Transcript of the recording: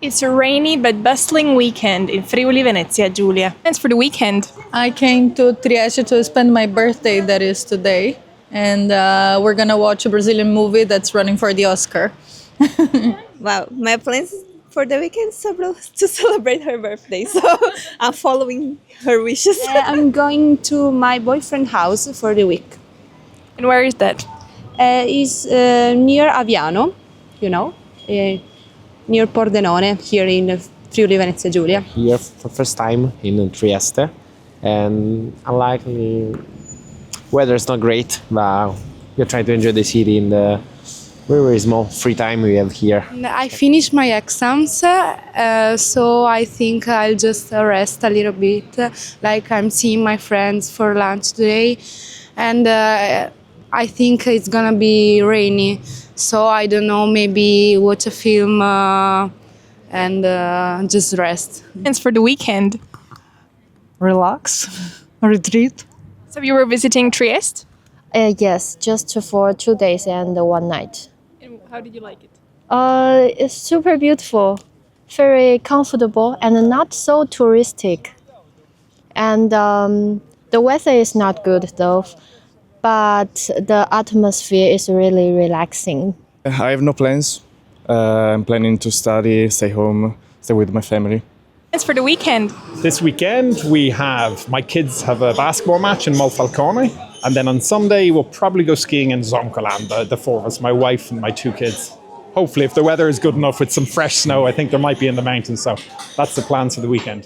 It's a rainy but bustling weekend in Friuli Venezia Giulia. Plans for the weekend? I came to Trieste to spend my birthday, that is today, and we're gonna watch a Brazilian movie that's running for the Oscar. Wow, my plans for the weekend is to celebrate her birthday, so I'm following her wishes. I'm going to my boyfriend's house for the week. And where is that? It's near Aviano, you know, near Pordenone, here in Friuli Venezia Giulia. Here for first time in Trieste, and unlikely weather is not great, but we're trying to enjoy the city in the very small free time we have here. I finished my exams, so I think I'll just rest a little bit. Like I'm seeing my friends for lunch today, and I think it's gonna be rainy. So I don't know, maybe watch a film and just rest. Plans for the weekend? Relax, retreat. So you were visiting Trieste? Yes, just for 2 days and 1 night. And how did you like it? It's super beautiful, very comfortable, and not so touristic. And the weather is not good though, but the atmosphere is really relaxing. I have no plans. I'm planning to study, stay home, stay with my family. Plans for the weekend? This weekend my kids have a basketball match in Monfalcone, and then on Sunday we'll probably go skiing in Zoncolan, the four of us, my wife and my 2 kids. Hopefully if the weather is good enough with some fresh snow, I think there might be in the mountains, so that's the plans for the weekend.